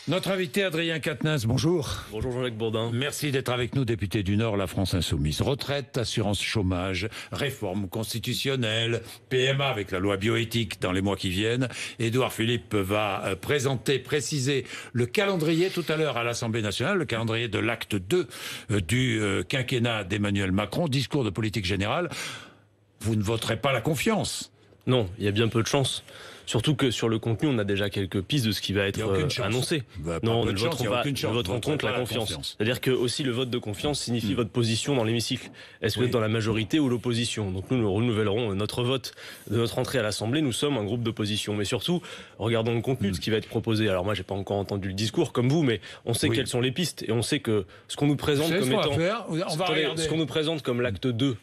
Notre invité Adrien Quatennens, bonjour. Bonjour Jean-Jacques Bourdin. Merci d'être avec nous, député du Nord, la France Insoumise. Retraite, assurance chômage, réforme constitutionnelle, PMA avec la loi bioéthique dans les mois qui viennent. Édouard Philippe va préciser le calendrier tout à l'heure à l'Assemblée nationale, le calendrier de l'acte 2 du quinquennat d'Emmanuel Macron, discours de politique générale. Vous ne voterez pas la confiance? Non, il y a bien peu de chance. Surtout que sur le contenu, on a déjà quelques pistes de ce qui va être annoncé. Non, nous ne voterons contre la confiance. C'est-à-dire que aussi le vote de confiance signifie votre position dans l'hémicycle. Est-ce que vous êtes dans la majorité ou l'opposition? Donc nous renouvellerons notre vote de notre entrée à l'Assemblée. Nous sommes un groupe d'opposition. Mais surtout, regardons le contenu de ce qui va être proposé. Alors moi, j'ai pas encore entendu le discours comme vous, mais on sait quelles sont les pistes. Et on sait que ce qu'on nous présente comme étant... Ce qu'on nous présente comme l'acte 2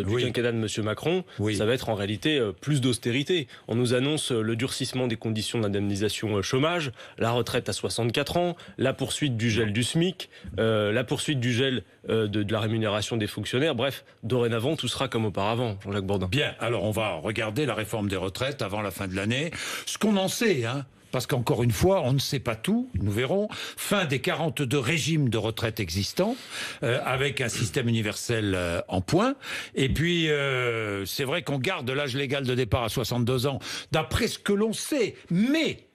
du quinquennat de M. Macron, ça va être en réalité plus d'austérité. On nous annonce le durcissement des conditions d'indemnisation chômage, la retraite à 64 ans, la poursuite du gel du SMIC, la poursuite du gel de la rémunération des fonctionnaires. Bref, dorénavant, tout sera comme auparavant, Jean-Jacques Bourdin. Bien, alors on va regarder la réforme des retraites avant la fin de l'année. Ce qu'on en sait, parce qu'encore une fois, on ne sait pas tout, nous verrons. Fin des 42 régimes de retraite existants, avec un système universel en point. Et puis, c'est vrai qu'on garde l'âge légal de départ à 62 ans, d'après ce que l'on sait. Mais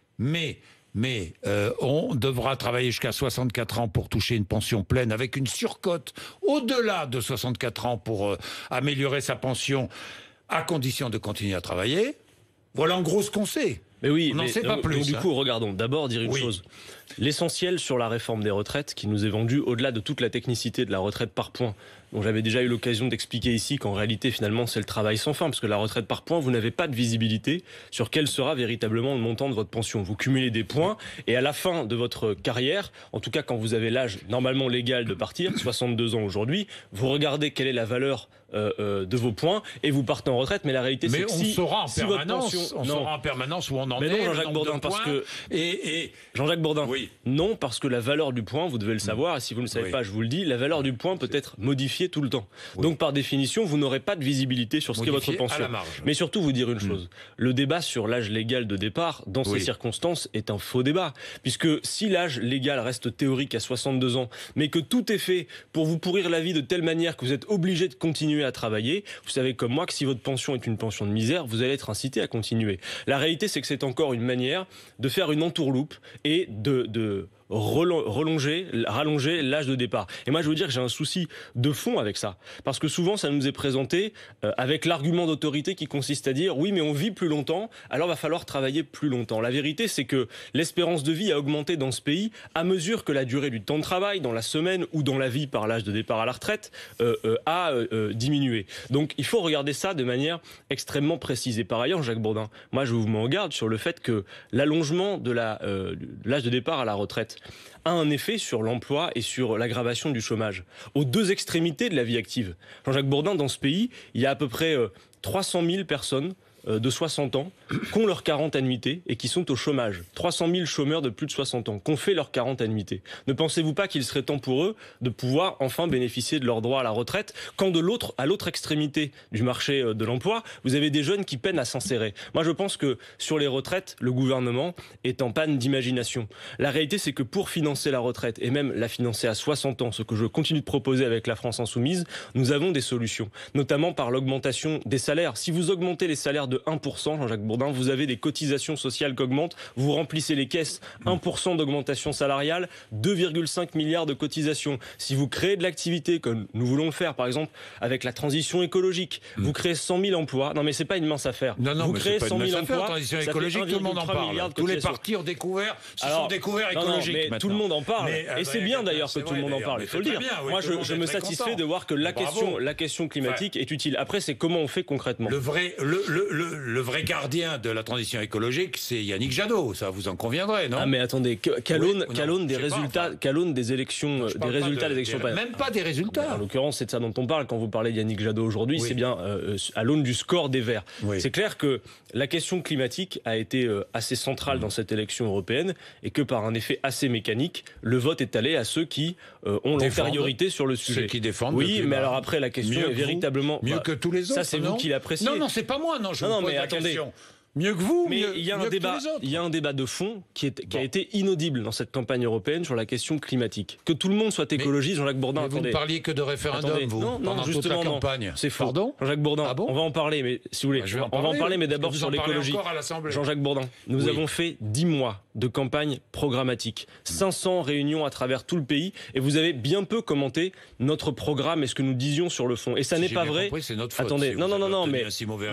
on devra travailler jusqu'à 64 ans pour toucher une pension pleine, avec une surcote au-delà de 64 ans pour améliorer sa pension, à condition de continuer à travailler. Voilà en gros ce qu'on sait. Mais oui, on n'en sait pas plus. Donc, du coup, regardons. D'abord, dire une chose. L'essentiel sur la réforme des retraites, qui nous est vendue au-delà de toute la technicité de la retraite par points, dont j'avais déjà eu l'occasion d'expliquer ici qu'en réalité, finalement, c'est le travail sans fin, parce que la retraite par points, vous n'avez pas de visibilité sur quel sera véritablement le montant de votre pension. Vous cumulez des points, et à la fin de votre carrière, en tout cas quand vous avez l'âge normalement légal de partir, 62 ans aujourd'hui, vous regardez quelle est la valeur de vos points, et vous partez en retraite. Mais la réalité, c'est que on saura en permanence où on en est. Mais non, Jean-Jacques Bourdin, parce que... Jean-Jacques Bourdin, non, parce que la valeur du point, vous devez le savoir, et si vous ne le savez pas, je vous le dis, la valeur du point peut être modifiée tout le temps. Donc par définition, vous n'aurez pas de visibilité sur ce qu'est votre pension. Mais surtout, vous dire une chose, le débat sur l'âge légal de départ, dans ces circonstances, est un faux débat. Puisque si l'âge légal reste théorique à 62 ans, mais que tout est fait pour vous pourrir la vie de telle manière que vous êtes obligé de continuer à travailler, vous savez comme moi que si votre pension est une pension de misère, vous allez être incité à continuer. La réalité, c'est que c'est encore une manière de faire une entourloupe et de rallonger l'âge de départ. Et moi, je veux dire que j'ai un souci de fond avec ça. Parce que souvent, ça nous est présenté avec l'argument d'autorité qui consiste à dire « oui, mais on vit plus longtemps, alors va falloir travailler plus longtemps ». La vérité, c'est que l'espérance de vie a augmenté dans ce pays à mesure que la durée du temps de travail, dans la semaine ou dans la vie par l'âge de départ à la retraite, a diminué. Donc, il faut regarder ça de manière extrêmement précise. Et par ailleurs, Jacques Bourdin, moi, je vous mets en garde sur le fait que l'allongement de l'âge de départ à la retraite a un effet sur l'emploi et sur l'aggravation du chômage, aux deux extrémités de la vie active. Jean-Jacques Bourdin, dans ce pays, il y a à peu près 300 000 personnes de 60 ans qui ont leur 40 annuités et qui sont au chômage. 300 000 chômeurs de plus de 60 ans qui ont fait leurs 40 annuités. Ne pensez-vous pas qu'il serait temps pour eux de pouvoir enfin bénéficier de leur droit à la retraite quand à l'autre extrémité du marché de l'emploi, vous avez des jeunes qui peinent à s'insérer? Moi, je pense que sur les retraites, le gouvernement est en panne d'imagination. La réalité, c'est que pour financer la retraite et même la financer à 60 ans, ce que je continue de proposer avec la France Insoumise, nous avons des solutions, notamment par l'augmentation des salaires. Si vous augmentez les salaires de 1%, Jean-Jacques Bourdin, vous avez des cotisations sociales qui augmentent, vous remplissez les caisses, 1% d'augmentation salariale, 2,5 milliards de cotisations. Si vous créez de l'activité, comme nous voulons le faire, par exemple, avec la transition écologique, vous créez 100 000 emplois. Non, mais c'est pas une mince affaire. Non, vous mais créez c'est pas 100 000 une mince affaire, emplois. La transition écologique, tout le monde en parle. Tous les partis ont découvert, sont découverts écologiques. Mais tout le monde en parle. Et c'est bien d'ailleurs que tout le monde en parle, il faut le dire. Moi, je me satisfais de voir que la question climatique est utile. Après, c'est comment on fait concrètement. Le vrai gardien de la transition écologique, c'est Yannick Jadot, ça vous en conviendrez, non? Ah mais attendez, qu'Alone des résultats, qu'Alone des élections, des résultats des élections. Même pas des résultats. En l'occurrence, c'est de ça dont on parle quand vous parlez d'Yannick Jadot aujourd'hui, c'est bien à l'aune du score des Verts. C'est clair que la question climatique a été assez centrale dans cette élection européenne et que par un effet assez mécanique, le vote est allé à ceux qui ont l'antériorité sur le sujet. Ceux qui défendent. Oui, mais alors après la question est véritablement mieux que tous les autres. Ça c'est vous qui l'appréciez. Non, c'est pas moi. Non, je vous pose la question. Mieux que vous, mais mieux, il y a mieux un débat, que les autres. il y a un débat de fond qui a été inaudible dans cette campagne européenne sur la question climatique. Que tout le monde soit écologiste, Jean-Jacques Bourdin, mais vous ne parliez que de référendum, attendez, vous, non, pendant toute la campagne. C'est faux. Pardon ? Jean-Jacques Bourdin, Ah bon ? on va en parler, mais si vous voulez, on va en parler, mais d'abord sur l'écologie. Jean-Jacques Bourdin, nous avons fait 10 mois de campagne programmatique, 500 réunions à travers tout le pays, et vous avez bien peu commenté notre programme et ce que nous disions sur le fond. Et ça n'est pas vrai. C'est notre faute. Attendez, si non,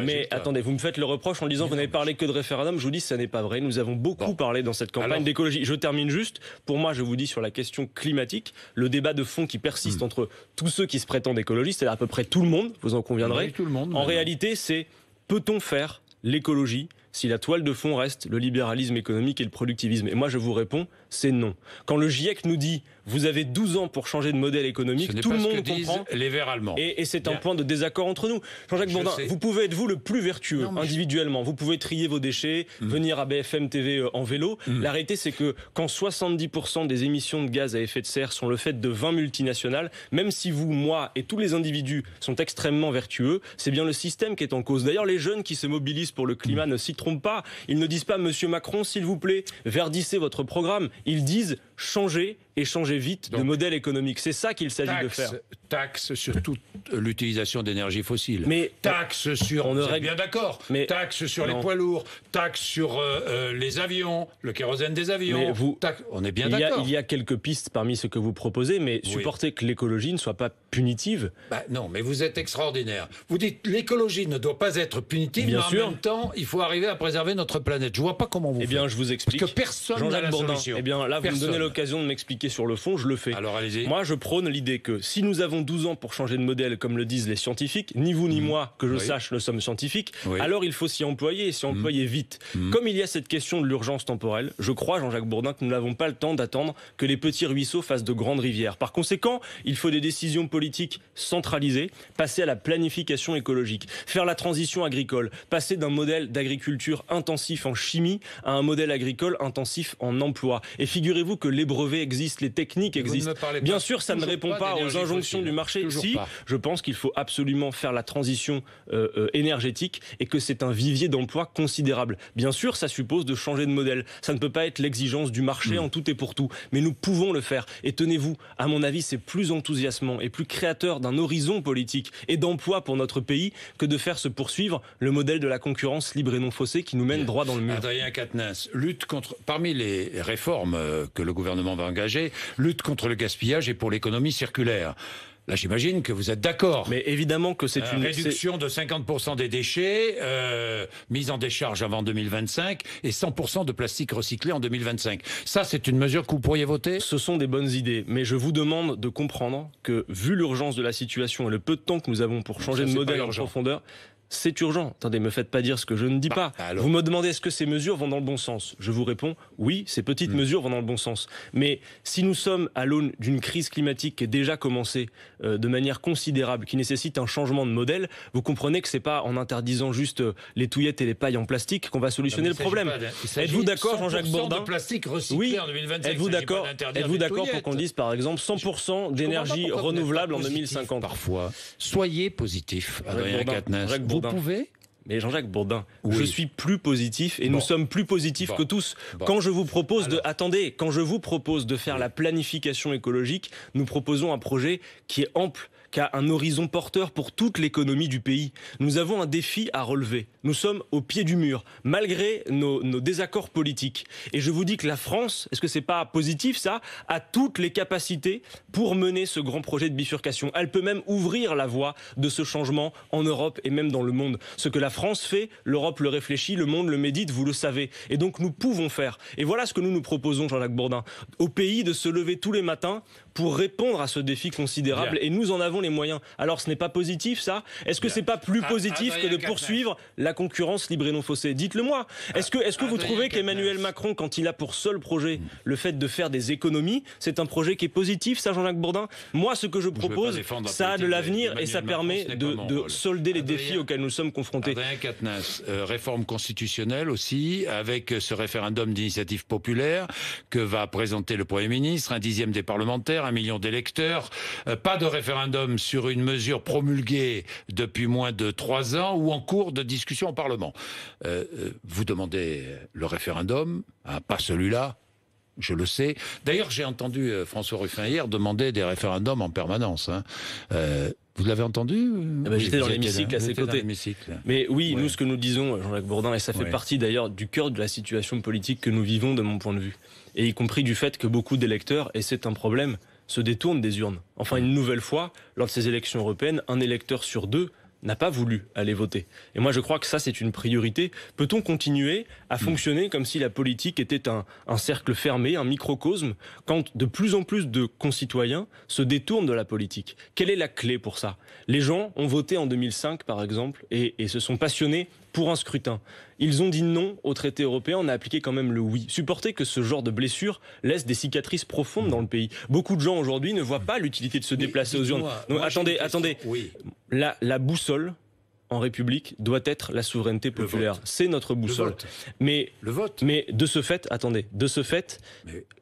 mais attendez, vous me faites le reproche en disant que vous n'avez parlé que de référendum. Je vous dis, ça n'est pas vrai. Nous avons beaucoup parlé dans cette campagne d'écologie. Je termine juste. Pour moi, je vous dis sur la question climatique, le débat de fond qui persiste entre tous ceux qui se prétendent écologistes, c'est-à-dire à peu près tout le monde, vous en conviendrez. Oui, tout le monde. En réalité, c'est peut-on faire l'écologie si la toile de fond reste le libéralisme économique et le productivisme? Et moi, je vous réponds, c'est non. Quand le GIEC nous dit vous avez 12 ans pour changer de modèle économique, tout le monde comprend. Les Verts allemands. Et c'est un point de désaccord entre nous. Jean-Jacques Bourdin, vous pouvez être vous le plus vertueux individuellement. Vous pouvez trier vos déchets, venir à BFM TV en vélo. La réalité, c'est que quand 70% des émissions de gaz à effet de serre sont le fait de 20 multinationales, même si vous, moi et tous les individus sont extrêmement vertueux, c'est bien le système qui est en cause. D'ailleurs, les jeunes qui se mobilisent pour le climat ne s'y trompent pas. Ils ne disent pas, Monsieur Macron, s'il vous plaît, verdissez votre programme. Ils disent changez et changez vite de modèle économique. C'est ça qu'il s'agit de faire. Taxe sur toute l'utilisation d'énergie fossile. Mais taxe sur, on est bien d'accord. Mais taxe sur les poids lourds, taxe sur les avions, le kérosène des avions. On est bien d'accord. Il y a quelques pistes parmi ce que vous proposez, mais supportez que l'écologie ne soit pas punitive. Non, mais vous êtes extraordinaire. Vous dites l'écologie ne doit pas être punitive, mais en même temps, il faut arriver à préserver notre planète. Je vois pas comment vous faites. Eh bien, je vous explique. Parce que personne n'a la solution. Eh bien, là, vous me donnez l'occasion de m'expliquer sur le fond, je le fais. Alors, allez-y. Moi, je prône l'idée que si nous avons 12 ans pour changer de modèle, comme le disent les scientifiques, ni vous ni moi, que je sache, ne sommes scientifiques, alors il faut s'y employer et s'y employer vite. Comme il y a cette question de l'urgence temporelle, je crois, Jean-Jacques Bourdin, que nous n'avons pas le temps d'attendre que les petits ruisseaux fassent de grandes rivières. Par conséquent, il faut des décisions politiques centralisées, passer à la planification écologique, faire la transition agricole, passer d'un modèle d'agriculture intensif en chimie à un modèle agricole intensif en emploi. Et figurez-vous que les brevets existent, les techniques existent. Bien sûr, ça ne répond pas aux injonctions du marché. Si, je pense qu'il faut absolument faire la transition énergétique et que c'est un vivier d'emploi considérable. Bien sûr, ça suppose de changer de modèle. Ça ne peut pas être l'exigence du marché en tout et pour tout. Mais nous pouvons le faire. Et tenez-vous, à mon avis, c'est plus enthousiasmant et plus créateur d'un horizon politique et d'emploi pour notre pays que de faire se poursuivre le modèle de la concurrence libre et non faussée qui nous mène droit dans le mur. Adrien Quatennens, parmi les réformes que le gouvernement va engager, lutte contre le gaspillage et pour l'économie circulaire. Là, j'imagine que vous êtes d'accord. Mais évidemment que c'est une réduction de 50% des déchets, mise en décharge avant 2025 et 100% de plastique recyclé en 2025. Ça, c'est une mesure que vous pourriez voter ? Ce sont des bonnes idées, mais je vous demande de comprendre que, vu l'urgence de la situation et le peu de temps que nous avons pour changer de modèle en profondeur, c'est urgent. Attendez, me faites pas dire ce que je ne dis pas. Vous me demandez est-ce que ces mesures vont dans le bon sens. Je vous réponds oui, ces petites mesures vont dans le bon sens. Mais si nous sommes à l'aune d'une crise climatique qui est déjà commencée de manière considérable, qui nécessite un changement de modèle, vous comprenez que c'est pas en interdisant juste les touillettes et les pailles en plastique qu'on va solutionner le problème. Êtes-vous d'accord, Jean-Jacques Bourdin ? De plastique recyclé en 2025. Êtes-vous d'accord pour qu'on dise par exemple 100% d'énergie renouvelable en 2050 ? Parfois, soyez positif, Adrien Quatennens. Vous pouvez ? Mais Jean-Jacques Bourdin, je suis plus positif et nous sommes plus positifs que tous. Quand je vous propose quand je vous propose de faire la planification écologique, nous proposons un projet qui est ample, qui a un horizon porteur pour toute l'économie du pays. Nous avons un défi à relever. Nous sommes au pied du mur, malgré nos désaccords politiques. Et je vous dis que la France, est-ce que c'est pas positif ça, a toutes les capacités pour mener ce grand projet de bifurcation. Elle peut même ouvrir la voie de ce changement en Europe et même dans le monde. Ce que la France fait, l'Europe le réfléchit, le monde le médite, vous le savez. Et donc nous pouvons faire. Et voilà ce que nous proposons, Jean-Jacques Bourdin, au pays de se lever tous les matins pour répondre à ce défi considérable. Et nous en avons les moyens. Alors ce n'est pas positif ça ? Est-ce que c'est pas plus positif que de poursuivre la concurrence libre et non faussée ? Dites-le moi. Est-ce que vous trouvez qu'Emmanuel Macron, quand il a pour seul projet le fait de faire des économies, c'est un projet qui est positif, ça, Jean-Jacques Bourdin ? Moi, ce que je propose, ça a de l'avenir et ça permet de solder les défis auxquels nous sommes confrontés. Adrien Quatennens, réforme constitutionnelle aussi, avec ce référendum d'initiative populaire que va présenter le Premier ministre, 1/10 des parlementaires, 1 million d'électeurs, pas de référendum sur une mesure promulguée depuis moins de 3 ans ou en cours de discussion au Parlement. Vous demandez le référendum, pas celui-là. Je le sais. D'ailleurs, j'ai entendu François Ruffin hier demander des référendums en permanence. Vous l'avez entendu ? J'étais dans l'hémicycle à ses côtés. Mais oui, nous, ce que nous disons, Jean-Jacques Bourdin, et ça fait partie d'ailleurs du cœur de la situation politique que nous vivons de mon point de vue, et y compris du fait que beaucoup d'électeurs, et c'est un problème, se détournent des urnes. Enfin, une nouvelle fois, lors de ces élections européennes, un électeur sur 2 n'a pas voulu aller voter. Et moi, je crois que ça, c'est une priorité. Peut-on continuer à fonctionner comme si la politique était un cercle fermé, un microcosme, quand de plus en plus de concitoyens se détournent de la politique ? Quelle est la clé pour ça ? Les gens ont voté en 2005, par exemple, et se sont passionnés pour un scrutin. Ils ont dit non au traité européen, on a appliqué quand même le oui. Supporter que ce genre de blessure laisse des cicatrices profondes dans le pays. Beaucoup de gens aujourd'hui ne voient pas l'utilité de se déplacer aux urnes. Donc, attendez. Oui. La boussole en République doit être la souveraineté populaire. C'est notre boussole. Mais de ce fait,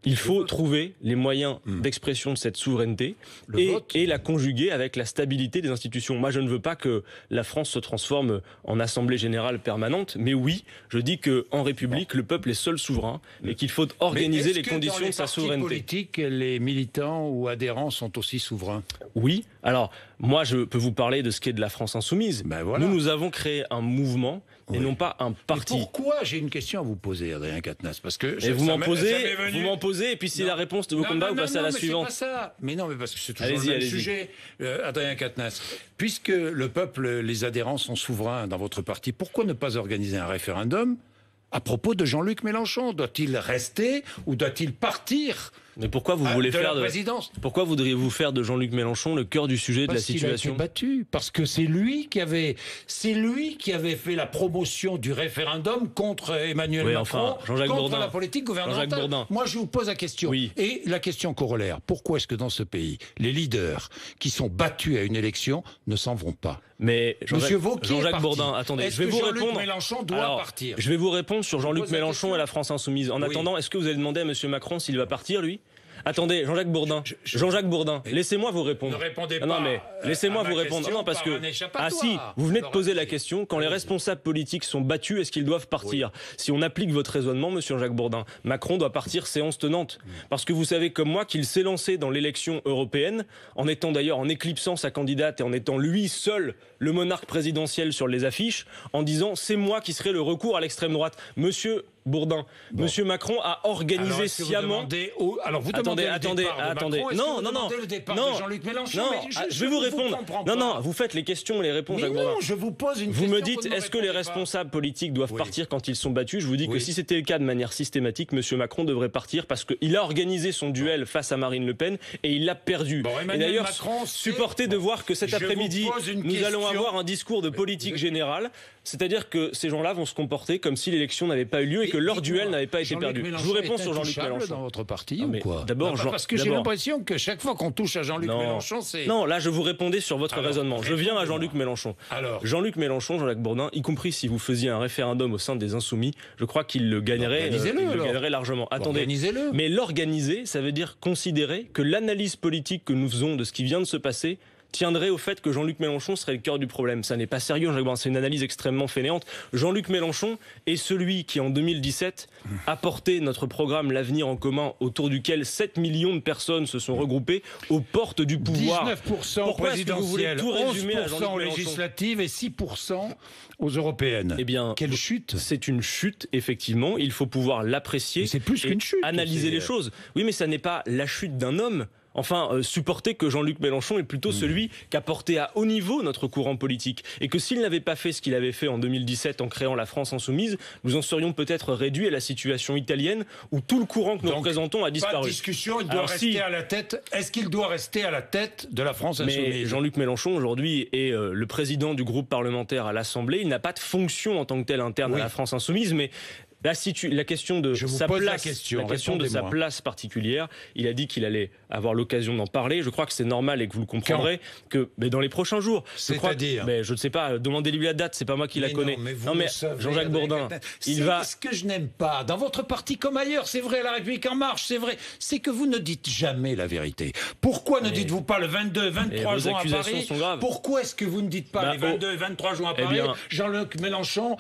il faut trouver les moyens d'expression de cette souveraineté et la conjuguer avec la stabilité des institutions. Moi, je ne veux pas que la France se transforme en assemblée générale permanente, mais oui, je dis qu'en République, le peuple est seul souverain et qu'il faut organiser les conditions de sa souveraineté. Dans les partis politiques, les militants ou adhérents sont aussi souverains ? Oui. Alors, moi, je peux vous parler de ce qu'est de la France insoumise. Nous avons créé un mouvement et non pas un parti. Mais pourquoi ? J'ai une question à vous poser, Adrien Quatennens, parce que vous m'en posez, et puis si la réponse de vos combats, vous passez à la suivante. C'est pas ça. Mais non, mais parce que c'est toujours le même sujet, Adrien Quatennens. Puisque le peuple, les adhérents sont souverains dans votre parti, pourquoi ne pas organiser un référendum à propos de Jean-Luc Mélenchon ? Doit-il rester ou doit-il partir ? Mais pourquoi vous voulez faire de la présidence ? Pourquoi voudriez-vous faire de Jean-Luc Mélenchon le cœur du sujet de la situation ? Parce qu'il a été battu, parce que c'est lui qui avait fait la promotion du référendum contre Emmanuel Macron, contre la politique gouvernementale. Moi, je vous pose la question. Oui. Et la question corollaire, pourquoi est-ce que dans ce pays, les leaders qui sont battus à une élection ne s'en vont pas ? Mais Jean-Jacques Bourdin, attendez, je vais vous répondre. Mélenchon doit partir. Je vais vous répondre sur Jean-Luc Mélenchon et la France insoumise. En attendant, est-ce que vous allez demander à M. Macron s'il va partir, lui ? Attendez, Jean-Jacques Bourdin, laissez-moi vous répondre. Ne répondez pas. Non, mais laissez-moi vous répondre. Non, parce que si vous venez de poser la question, quand les responsables politiques sont battus, est-ce qu'ils doivent partir ? Si on applique votre raisonnement, Monsieur Jean-Jacques Bourdin, Macron doit partir séance tenante, parce que vous savez comme moi qu'il s'est lancé dans l'élection européenne, en étant d'ailleurs en éclipsant sa candidate et en étant lui seul le monarque présidentiel sur les affiches, en disant c'est moi qui serai le recours à l'extrême droite. Monsieur Bourdin, Monsieur Macron a organisé sciemment. Attendez. Non. De Jean-Luc Mélenchon. Je vais vous répondre. Non, vous faites les questions et les réponses. Mais non, je vous pose une question. Vous me dites, est-ce que les responsables politiques doivent partir quand ils sont battus ? Je vous dis que si c'était le cas de manière systématique, Monsieur Macron devrait partir parce qu'il a organisé son duel face à Marine Le Pen et il l'a perdu. Et d'ailleurs, supportez de voir que cet après-midi, nous allons avoir un discours de politique générale, c'est-à-dire que ces gens-là vont se comporter comme si l'élection n'avait pas eu lieu et que leur duel n'avait pas été perdu. Je vous réponds sur Jean-Luc Mélenchon. Dans votre parti ou quoi ? Parce que j'ai l'impression que chaque fois qu'on touche à Jean-Luc Mélenchon, c'est... Non, là je vous répondais sur votre raisonnement. Je viens à Jean-Luc Mélenchon. Jean-Luc Mélenchon, Jean-Jacques Bourdin, y compris si vous faisiez un référendum au sein des Insoumis, je crois qu'il le gagnerait, largement. Attendez, mais l'organiser, ça veut dire considérer que l'analyse politique que nous faisons de ce qui vient de se passer tiendrait au fait que Jean-Luc Mélenchon serait le cœur du problème. Ça n'est pas sérieux, c'est une analyse extrêmement fainéante. Jean-Luc Mélenchon est celui qui, en 2017, a porté notre programme L'Avenir en commun, autour duquel 7 millions de personnes se sont regroupées aux portes du pouvoir. 19% présidentiel, 11% aux législatives et 6% aux européennes. Eh bien, quelle chute ? C'est une chute, effectivement. Il faut pouvoir l'apprécier. C'est plus qu'une chute. Analyser les choses. Oui, mais ça n'est pas la chute d'un homme. Enfin, supporter que Jean-Luc Mélenchon est plutôt celui qui a porté à haut niveau notre courant politique. Et que s'il n'avait pas fait ce qu'il avait fait en 2017 en créant la France insoumise, nous en serions peut-être réduits à la situation italienne où tout le courant que nous représentons a disparu. Pas de discussion, il doit rester à la tête. Est-ce qu'il doit rester à la tête de la France insoumise ? Mais Jean-Luc Mélenchon, aujourd'hui, est le président du groupe parlementaire à l'Assemblée. Il n'a pas de fonction en tant que tel interne à la France insoumise, mais La question de sa place particulière, il a dit qu'il allait avoir l'occasion d'en parler. Je crois que c'est normal et que vous le comprendrez mais dans les prochains jours. C'est-à-dire, je ne sais pas. Demandez-lui la date. C'est pas moi qui la connais. Mais Jean-Jacques Bourdin, ce que je n'aime pas dans votre parti comme ailleurs, c'est vrai, La République en marche, c'est vrai, c'est que vous ne dites jamais la vérité. Pourquoi ne dites-vous pas le 22, 23 juin à Paris? Pourquoi est-ce que vous ne dites pas les 22 et 23 juin à Paris? Jean-Luc Mélenchon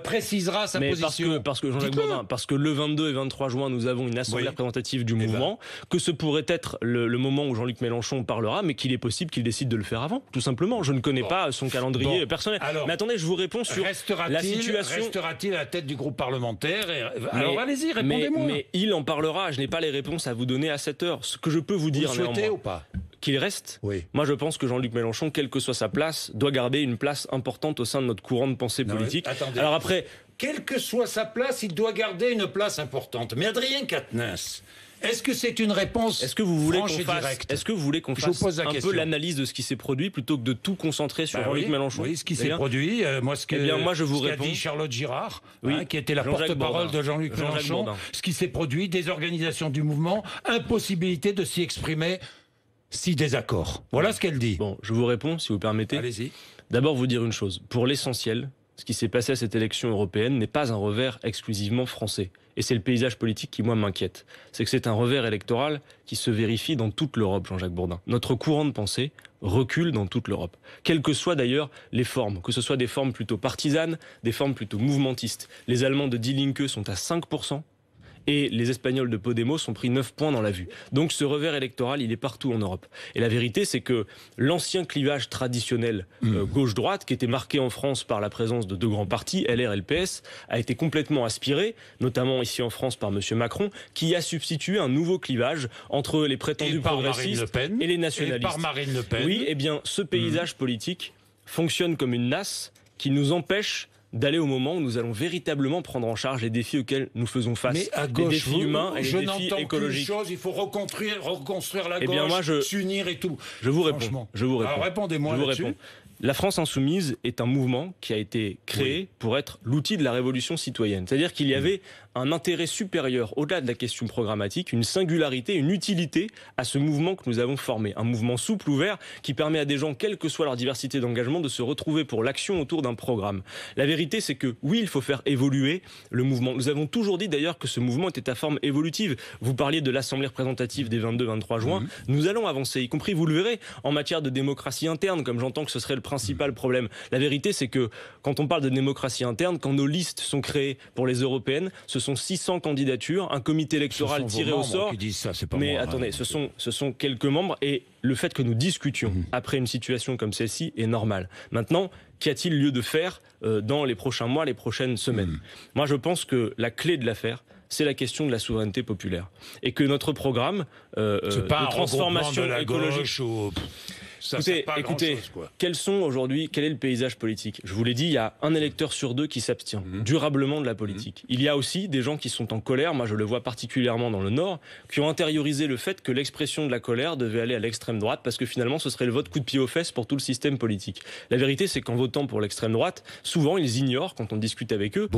précisera sa position. Parce que Jean-Jacques Bourdin, parce que le 22 et 23 juin, nous avons une assemblée représentative du mouvement, que ce pourrait être le moment où Jean-Luc Mélenchon parlera, mais qu'il est possible qu'il décide de le faire avant, tout simplement. Je ne connais pas son calendrier personnel. Alors, mais attendez, je vous réponds sur la situation. Restera-t-il à la tête du groupe parlementaire? Alors allez-y, répondez-moi. Mais il en parlera. Je n'ai pas les réponses à vous donner à cette heure. Ce que je peux vous dire, vous le souhaitez ou pas? Qu'il reste. Oui. Moi, je pense que Jean-Luc Mélenchon, quelle que soit sa place, doit garder une place importante au sein de notre courant de pensée politique. Attendez. Alors après, quelle que soit sa place, il doit garder une place importante. Mais Adrien Quatennens, est-ce que c'est une réponse Est-ce que vous voulez qu'on fasse un peu l'analyse de ce qui s'est produit plutôt que de tout concentrer sur Jean-Luc Mélenchon? Oui, ce qui s'est produit. Moi, je vous réponds. Ce qu'a dit Charlotte Girard, qui était la porte-parole de Jean-Luc Mélenchon. Ce qui s'est produit, désorganisation du mouvement, impossibilité de s'y exprimer. 6 désaccords. Voilà ce qu'elle dit. Bon, je vous réponds, si vous permettez. Allez-y. D'abord, vous dire une chose. Pour l'essentiel, ce qui s'est passé à cette élection européenne n'est pas un revers exclusivement français. Et c'est le paysage politique qui, moi, m'inquiète. C'est que c'est un revers électoral qui se vérifie dans toute l'Europe, Jean-Jacques Bourdin. Notre courant de pensée recule dans toute l'Europe. Quelles que soient d'ailleurs les formes, que ce soit des formes plutôt partisanes, des formes plutôt mouvementistes. Les Allemands de Die Linke sont à 5%. Et les Espagnols de Podemos ont pris 9 points dans la vue. Donc ce revers électoral, il est partout en Europe. Et la vérité, c'est que l'ancien clivage traditionnel gauche-droite, qui était marqué en France par la présence de 2 grands partis, LR et le PS, a été complètement aspiré, notamment ici en France par M. Macron, qui a substitué un nouveau clivage entre les prétendus progressistes et les nationalistes. Et par Marine Le Pen. Oui, eh bien ce paysage politique fonctionne comme une nasse qui nous empêche d'aller au moment où nous allons véritablement prendre en charge les défis auxquels nous faisons face. Mais à gauche, les défis humains et les défis écologiques. Il faut reconstruire la gauche, s'unir et tout. Je vous réponds. Alors répondez-moi là-dessus. La France insoumise est un mouvement qui a été créé pour être l'outil de la révolution citoyenne. C'est-à-dire qu'il y avait un intérêt supérieur, au-delà de la question programmatique, une singularité, une utilité à ce mouvement que nous avons formé. Un mouvement souple, ouvert, qui permet à des gens, quelle que soit leur diversité d'engagement, de se retrouver pour l'action autour d'un programme. La vérité, c'est que oui, il faut faire évoluer le mouvement. Nous avons toujours dit d'ailleurs que ce mouvement était à forme évolutive. Vous parliez de l'Assemblée représentative des 22-23 juin. Nous allons avancer, y compris, vous le verrez, en matière de démocratie interne, comme j'entends que ce serait le principal problème. La vérité, c'est que quand on parle de démocratie interne, quand nos listes sont créées pour les européennes, ce sont 600 candidatures, un comité électoral tiré au sort. Qui disent ça, c'est pas mais moi, attendez, ce sont quelques membres et le fait que nous discutions après une situation comme celle-ci est normal. Maintenant, qu'y a-t-il lieu de faire dans les prochains mois, les prochaines semaines? Moi, je pense que la clé de l'affaire, c'est la question de la souveraineté populaire. Et que notre programme de transformation écologique... Écoutez, quel est le paysage politique? Je vous l'ai dit, il y a un électeur sur 2 qui s'abstient durablement de la politique. Il y a aussi des gens qui sont en colère, moi je le vois particulièrement dans le Nord, qui ont intériorisé le fait que l'expression de la colère devait aller à l'extrême droite, parce que finalement ce serait le vote coup de pied aux fesses pour tout le système politique. La vérité, c'est qu'en votant pour l'extrême droite, souvent ils ignorent, quand on discute avec eux,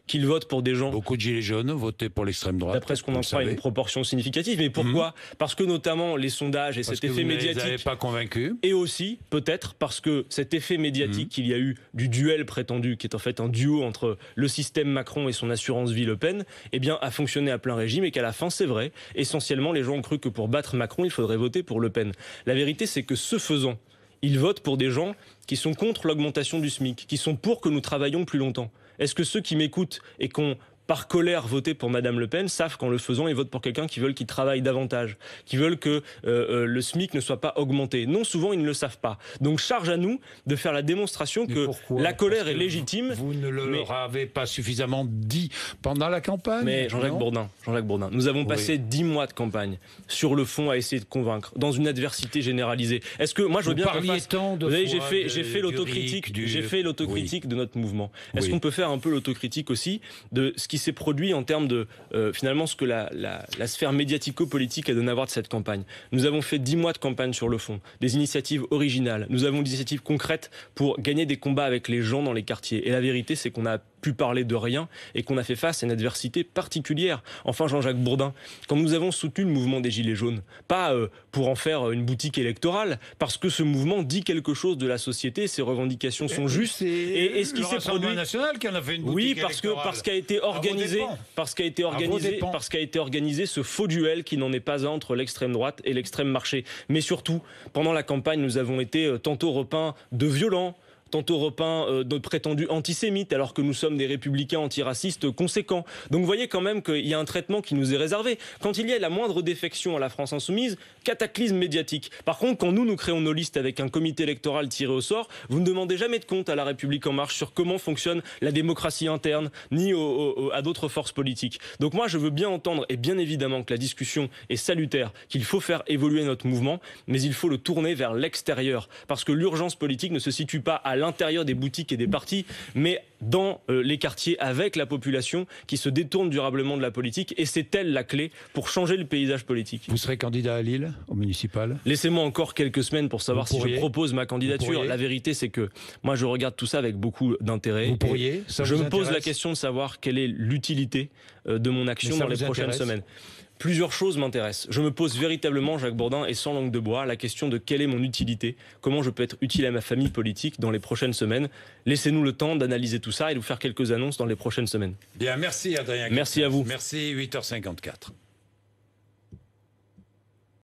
qu'ils votent pour des gens... Beaucoup de gilets jaunes votaient pour l'extrême droite. D'après ce qu'on en croit, une proportion significative. Mais pourquoi? Parce que notamment les sondages et cet effet médiatique... Convaincu. Et aussi, peut-être, parce que cet effet médiatique qu'il y a eu du duel prétendu, qui est en fait un duo entre le système Macron et son assurance vie Le Pen, eh bien, a fonctionné à plein régime et qu'à la fin, c'est vrai, essentiellement, les gens ont cru que pour battre Macron, il faudrait voter pour Le Pen. La vérité, c'est que ce faisant, ils votent pour des gens qui sont contre l'augmentation du SMIC, qui sont pour que nous travaillions plus longtemps. Est-ce que ceux qui m'écoutent et qui ont par colère voter pour Madame Le Pen savent qu'en le faisant, ils votent pour quelqu'un qui veut qu'il travaille davantage, qui veut que le SMIC ne soit pas augmenté? Non, souvent, ils ne le savent pas. Donc, charge à nous de faire la démonstration que la colère est légitime. Vous ne leur avez pas suffisamment dit pendant la campagne. Mais Jean-Jacques Bourdin, nous avons passé 10 mois de campagne sur le fond à essayer de convaincre, dans une adversité généralisée. Est-ce que moi, je veux bien qu'on fasse... Vous savez, j'ai fait l'autocritique de notre mouvement. Est-ce qu'on peut faire un peu l'autocritique aussi de ce qui s'est produit en termes de finalement ce que la sphère médiatico-politique a donné à voir de cette campagne? Nous avons fait 10 mois de campagne sur le fond, des initiatives originales, nous avons des initiatives concrètes pour gagner des combats avec les gens dans les quartiers. Et la vérité, c'est qu'on a pu parler de rien et qu'on a fait face à une adversité particulière. Enfin, Jean-Jacques Bourdin, quand nous avons soutenu le mouvement des Gilets jaunes, pas pour en faire une boutique électorale, parce que ce mouvement dit quelque chose de la société, ses revendications sont justes. Et ce qui s'est produit national qui en a fait une boutique oui, électorale. parce qu'a été organisé ce faux duel qui n'en est pas un entre l'extrême droite et l'extrême marché. Mais surtout, pendant la campagne, nous avons été tantôt repeints de violents, tantôt repeints de prétendus antisémites, alors que nous sommes des républicains antiracistes conséquents. Donc vous voyez quand même qu'il y a un traitement qui nous est réservé. Quand il y a la moindre défection à la France insoumise, cataclysme médiatique. Par contre, quand nous créons nos listes avec un comité électoral tiré au sort, vous ne demandez jamais de compte à la République En Marche sur comment fonctionne la démocratie interne, ni à d'autres forces politiques. Donc moi, je veux bien entendre, et bien évidemment que la discussion est salutaire, qu'il faut faire évoluer notre mouvement, mais il faut le tourner vers l'extérieur. Parce que l'urgence politique ne se situe pas à l'intérieur des boutiques et des partis, mais dans les quartiers avec la population qui se détourne durablement de la politique. Et c'est elle la clé pour changer le paysage politique. Vous serez candidat à Lille, au municipal ? Laissez-moi encore quelques semaines pour savoir si je propose ma candidature. La vérité, c'est que moi, je regarde tout ça avec beaucoup d'intérêt. Vous pourriez ? Je me pose la question de savoir quelle est l'utilité de mon action dans les prochaines semaines. Plusieurs choses m'intéressent. Je me pose véritablement, Jacques Bourdin, et sans langue de bois, la question de quelle est mon utilité, comment je peux être utile à ma famille politique dans les prochaines semaines. Laissez-nous le temps d'analyser tout ça et de vous faire quelques annonces dans les prochaines semaines. Bien, merci Adrien. Merci à vous. Merci, 8h54.